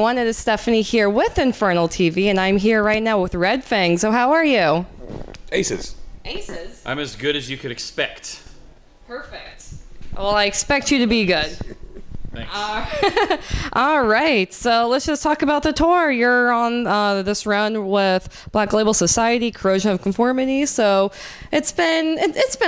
everyone. It is Stephanie here with Infernal TV, and I'm here right now with Red Fang. So how are you? Aces. Aces? I'm as good as you could expect. Perfect. Well, I expect you to be good. Thanks. All right, so let's just talk about the tour. You're on this run with Black Label Society, Corrosion of Conformity. So it's been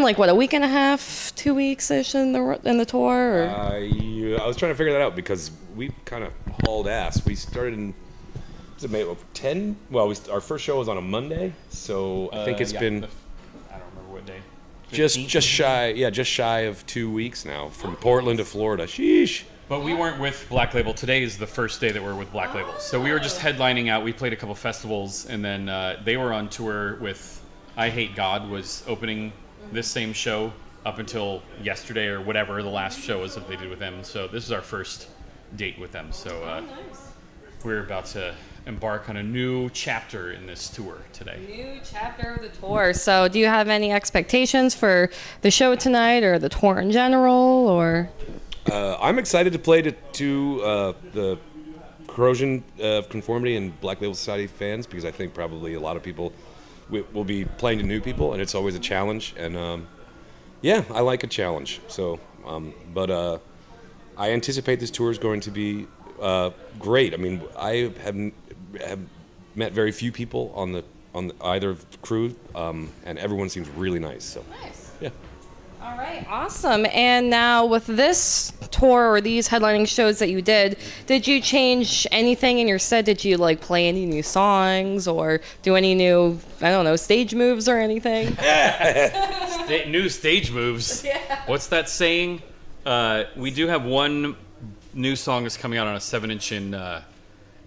like what, a week and a half, 2 weeks ish in the tour. Or? I was trying to figure that out because we kind of hauled ass. We started in May 10. Well, our first show was on a Monday, so I think it's been I don't remember what day. just shy of 2 weeks now from Portland to Florida. Sheesh. But we weren't with Black Label. Today is the first day that we're with Black Label. So we were just headlining out. We played a couple festivals, and then they were on tour with I Hate God was opening this same show up until yesterday or whatever the last show was that they did with them. So this is our first date with them. So we're about to embark on a new chapter in this tour today. New chapter of the tour. So do you have any expectations for the show tonight or the tour in general, or? I'm excited to play to the Corrosion of Conformity and Black Label Society fans because I think probably a lot of people will be playing to new people, and it's always a challenge. And yeah, I like a challenge. So, but I anticipate this tour is going to be great. I mean, I have met very few people on either crew, and everyone seems really nice. So, Nice. Yeah. All right, awesome. And now with this tour or these headlining shows that you did you change anything in your set? Did you like play any new songs or do any new, I don't know, stage moves or anything? New stage moves. Yeah. What's that saying? We do have one new song that's coming out on a 7-inch in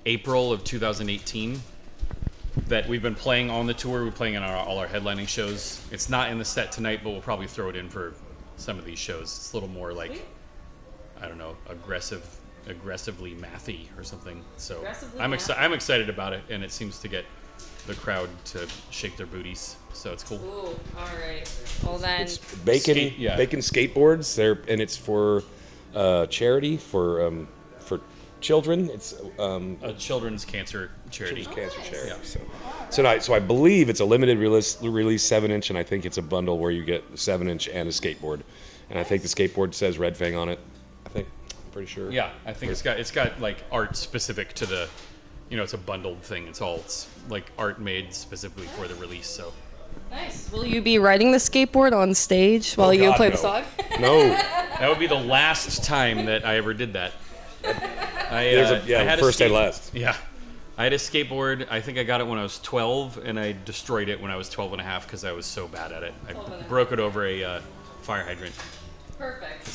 April of 2018 that we've been playing on the tour. We're playing in all our headlining shows. It's not in the set tonight, but we'll probably throw it in for some of these shows. It's a little more like, I don't know, aggressively mathy or something. So I'm excited about it, and it seems to get the crowd to shake their booties. So it's cool. Ooh, all right. Well then, It's bacon skateboards. And it's for charity for children. It's a children's cancer charity. Children's cancer charity. Yeah. So I believe it's a limited release 7-inch, and I think it's a bundle where you get a 7-inch and a skateboard. And I think the skateboard says Red Fang on it. I'm pretty sure. Yeah, I think it's got like art specific to the, it's a bundled thing. It's like art made specifically for the release. So. nice. Will you be riding the skateboard on stage while you play the song? No. That would be the last time that I ever did that. I had first day last. Yeah. I had a skateboard. I think I got it when I was 12, and I destroyed it when I was 12 and a half because I was so bad at it. I broke it over a fire hydrant. Perfect.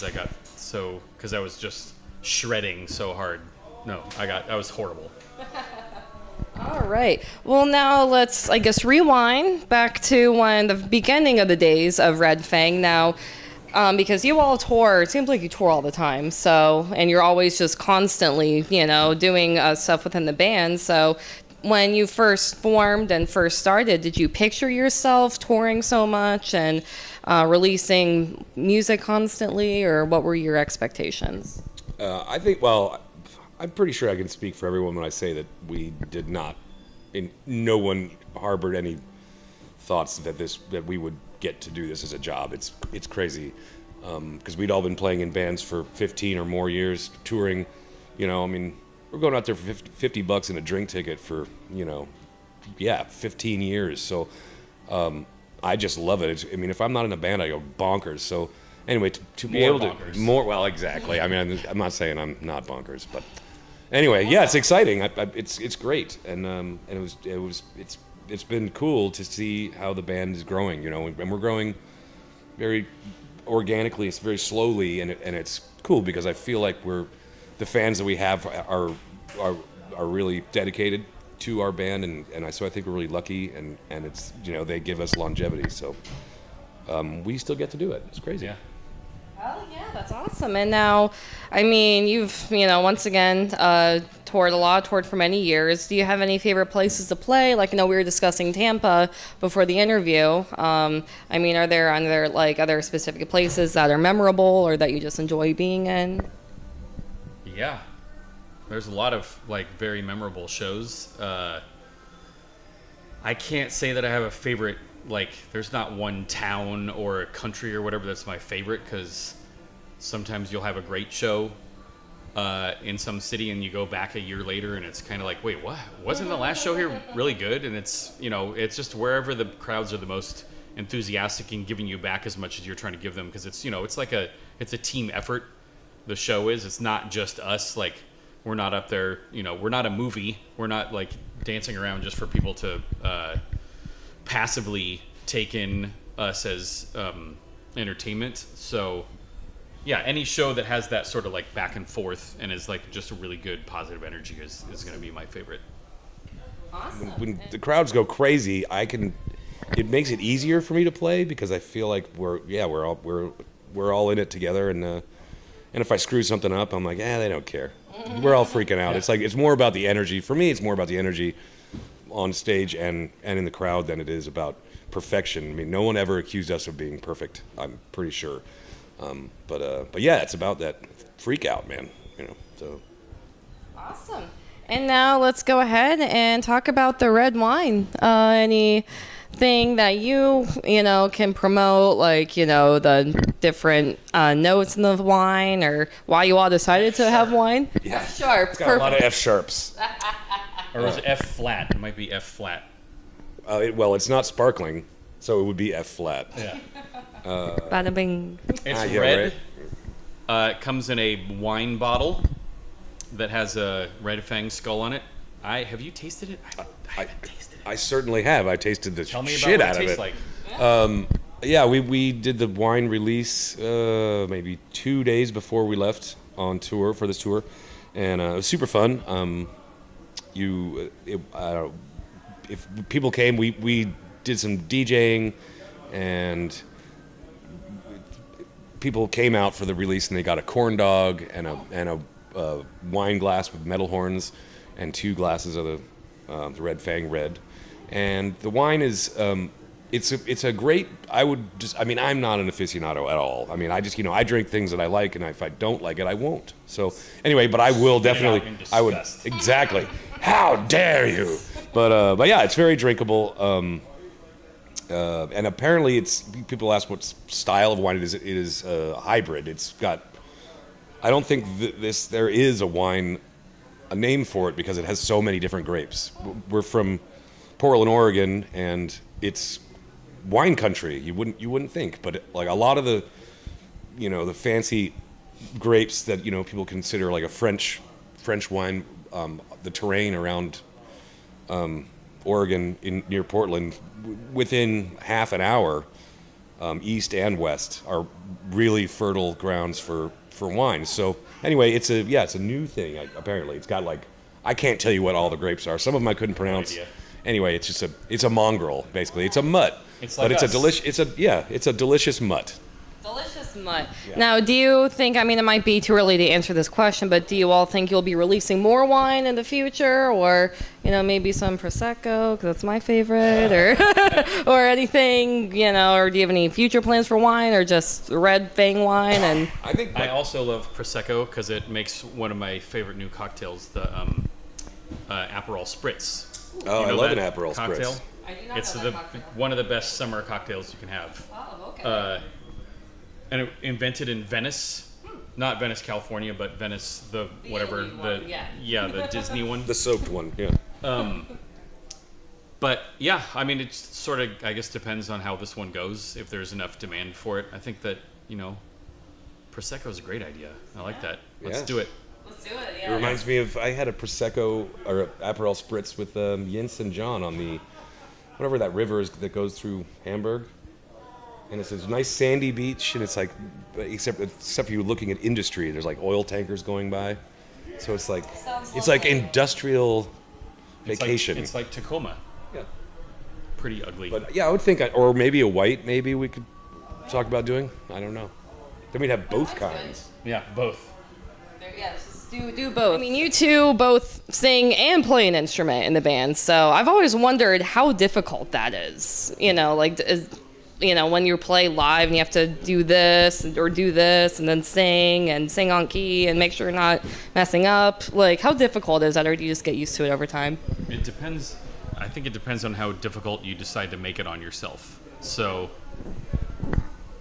Because I was just shredding so hard. No, I was horrible. All right. Well, now let's, I guess, rewind back to the beginning of the days of Red Fang. Now, because you all tour, it seems like you tour all the time. So, and you're always just constantly, doing stuff within the band. So, when you first formed and first started, did you picture yourself touring so much and releasing music constantly, or what were your expectations? I think, I'm pretty sure I can speak for everyone when I say that we did not, and no one harbored any thoughts that we would get to do this as a job. It's crazy, because we'd all been playing in bands for 15 or more years, touring. I mean, we're going out there for $50 and a drink ticket for 15 years. So I just love it. If I'm not in a band, I go bonkers. So anyway, to be able bonkers. to more exactly. I mean, I'm not saying I'm not bonkers, but anyway, yeah, it's exciting. It's great, and it's been cool to see how the band is growing, and we're growing very organically. It's very slowly, and it's cool because I feel like the fans that we have are really dedicated to our band, and so I think we're really lucky, and it's they give us longevity, so we still get to do it. It's crazy. Yeah. Oh, yeah, that's awesome. And now, I mean, you've, once again, toured a lot, toured for many years. Do you have any favorite places to play? Like, we were discussing Tampa before the interview. I mean, are there other specific places that are memorable or that you just enjoy being in? Yeah. There's a lot of like very memorable shows. I can't say that I have a favorite. Like, there's not one town or a country or whatever that's my favorite, because sometimes you'll have a great show in some city and you go back a year later and it's kind of like, wait, what? Wasn't the last show here really good? And it's, you know, it's just wherever the crowds are the most enthusiastic in giving you back as much as you're trying to give them, because it's, you know, it's a team effort. The show is, it's not just us. Like, we're not up there, you know, we're not a movie. We're not like dancing around just for people to passively take in us as entertainment. So yeah, any show that has that sort of like back and forth and is like just a really good positive energy is going to be my favorite. Awesome. When the crowds go crazy, it makes it easier for me to play, because I feel like we're all in it together, and if I screw something up, I'm like, they don't care. We're all freaking out. It's like, it's more about the energy. For me, it's more about the energy on stage and in the crowd than it is about perfection. I mean, no one ever accused us of being perfect, I'm pretty sure. But yeah, it's about that freak out, man. You know, so. Awesome. And now let's go ahead and talk about the red wine. Anything that you know, can promote, like, you know, the different notes in the wine, or why you all decided to have wine? Yeah. Sharp. It's got a lot of F sharps. Or is it F flat? It might be F flat. Well, it's not sparkling, so it would be F flat. Yeah. Bada bing. It's yeah, red. right. It comes in a wine bottle that has a Red Fang skull on it. Have you tasted it? I haven't tasted it. I certainly have. I tasted the Tell me about shit what out it of tastes it. like. Yeah, we did the wine release maybe 2 days before we left on tour for this tour, and it was super fun. If people came, we did some DJing, and people came out for the release, and they got a corn dog and a wine glass with metal horns, and 2 glasses of the Red Fang Red, and the wine is it's a great. I'm not an aficionado at all. I mean, I just, I drink things that I like, and if I don't like it, I won't. So anyway, but I will definitely. I would exactly. How dare you? But yeah, it's very drinkable. And apparently, people ask what style of wine it is. It is a hybrid. It's got. I don't think there is a name for it, because it has so many different grapes. We're from Portland, Oregon, and it's wine country. You wouldn't think, but like a lot of the fancy grapes that people consider like a French wine, the terrain around Oregon near Portland, within half an hour, east and west, are really fertile grounds for wine. So anyway, it's a new thing. Apparently, it's got I can't tell you what all the grapes are. Some of them I couldn't pronounce. No idea. Anyway, it's a mongrel basically. It's a mutt. It's like but it's a delicious mutt. Delicious mutt. Yeah. Now, do you think, it might be too early to answer this question, but do you all think you'll be releasing more wine in the future, or, maybe some Prosecco, because that's my favorite, or anything, or do you have any future plans for wine, or just Red Fang wine? And I also love Prosecco, because it makes one of my favorite new cocktails, the Aperol Spritz. Oh, I love an Aperol cocktail. Spritz. I do not It's know that cocktail. one of the best summer cocktails you can have. Oh, okay. And it invented in Venice, not Venice, California, but Venice, the whatever, Italy one, yeah. the Disney one. The soaked one, yeah. But yeah, it sort of, I guess, depends on how this one goes. If there's enough demand for it, I think that Prosecco is a great idea. I like that. Let's do it. Let's do it, yeah. It reminds me of, I had a Prosecco or a Aperol Spritz with Jens and John on the, whatever that river is that goes through Hamburg. And it's a nice sandy beach, and it's except for you looking at industry, there's oil tankers going by. So it's like industrial vacation. It's like Tacoma. Yeah. Pretty ugly. But yeah, I would think, or maybe a white, maybe we could talk about doing. I don't know. Then we'd have both kinds. Yeah, both. Yes, do both. You two both sing and play an instrument in the band, so I've always wondered how difficult that is. you know, when you play live and you have to do this or do this and then sing on key and make sure you're not messing up? Like, how difficult is that, or do you just get used to it over time? It depends. I think it depends on how difficult you decide to make it on yourself. So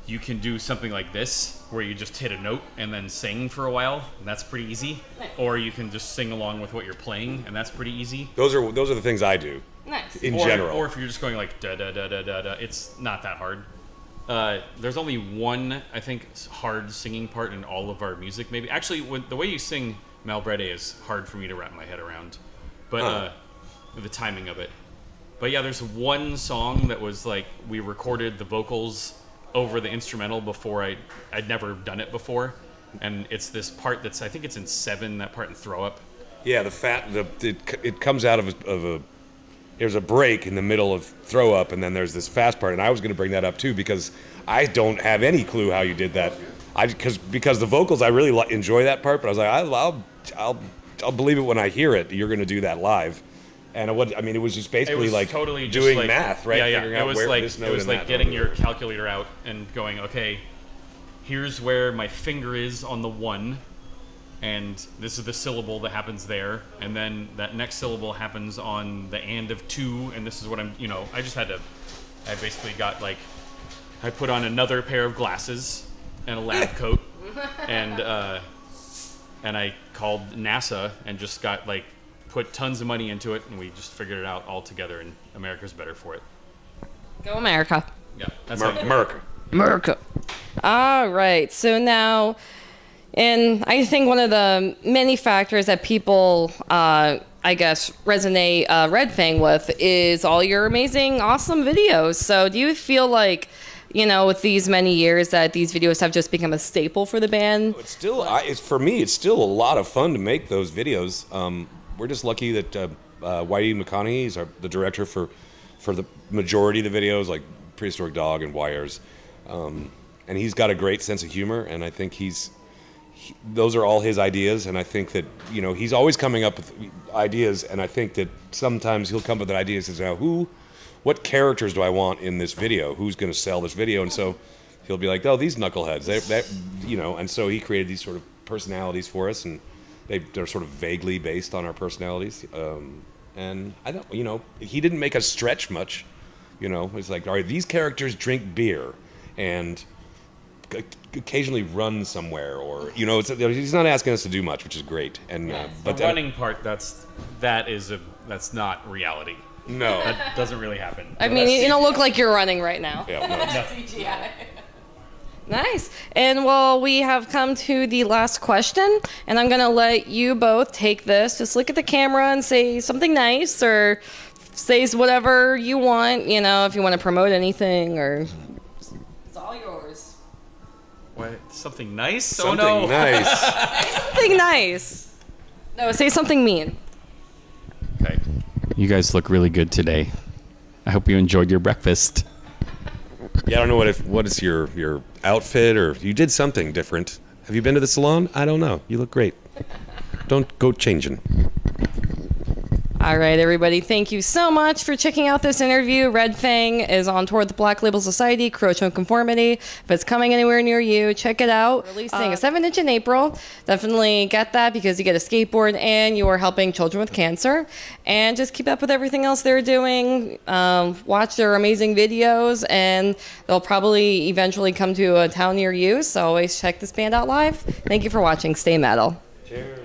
you can do something like this, where you just hit a note and then sing for a while, and that's pretty easy. Nice. Or you can just sing along with what you're playing, and that's pretty easy. Those are the things I do. Nice. In general. Or if you're just going like da da da da da da, it's not that hard. There's only one, I think, hard singing part in all of our music. Maybe actually, the way you sing Malbrede is hard for me to wrap my head around, but the timing of it. But yeah, there's one song that was like we recorded the vocals over the instrumental before I'd never done it before, and it's this part that's, I think it's in 7, that part in Throw Up. Yeah, it comes out of a there's a break in the middle of Throw Up, and then there's this fast part, and I was going to bring that up too because I don't have any clue how you did that. Because the vocals, I really enjoy that part, but I was like, I'll believe it when I hear it. You're going to do that live. And it was just basically like totally doing like, math, right? Yeah, Figuring it out was where like this note it was and like that getting note. your calculator out and going, okay, here's where my finger is on the 1, and this is the syllable that happens there, and then that next syllable happens on the and of 2, and this is what I basically got like, I put on another pair of glasses and a lab coat, and I called NASA and just got like, put tons of money into it, and we just figured it out all together, and America's better for it. Go America. Yeah, that's America. All right. So now, and I think one of the many factors that people, I guess, resonate Red Fang with is all your amazing, awesome videos. So do you feel like, you know, with these many years that these videos have just become a staple for the band? It's still, for me, it's still a lot of fun to make those videos. We're just lucky that Whitey McConaughey is the director for the majority of the videos, like Prehistoric Dog and Wires, and he's got a great sense of humor, and I think those are all his ideas, and I think that, you know, he's always coming up with ideas, and I think that sometimes he'll come up with ideas and say, now what characters do I want in this video? Who's going to sell this video? And so he'll be like, oh, these knuckleheads, you know, and so he created these sort of personalities for us, and they're sort of vaguely based on our personalities. And I don't, you know, he didn't make us stretch much. You know, it's like, all right, these characters drink beer and occasionally run somewhere, or, you know, he's not asking us to do much, which is great. And but the running part, that's not reality. No, that doesn't really happen. I mean, you don't look like you're running right now. Yeah, no. CGI. Nice. And well, we have come to the last question, and I'm going to let you both take this. Just look at the camera and say something nice, or say whatever you want, you know, if you want to promote anything, or it's all yours. What? Something nice? Something oh no. Nice. Say something nice. No, say something mean. Okay. You guys look really good today. I hope you enjoyed your breakfast. Yeah, I don't know what is your outfit, or you did something different. Have you been to the salon? I don't know. You look great. Don't go changing. All right, everybody. Thank you so much for checking out this interview. Red Fang is on tour with the Black Label Society, Corrosion, Conformity. If it's coming anywhere near you, check it out. Releasing a 7-inch in April. Definitely get that because you get a skateboard and you are helping children with cancer. And just keep up with everything else they're doing. Watch their amazing videos, and they'll probably eventually come to a town near you. So always check this band out live. Thank you for watching. Stay metal. Cheers.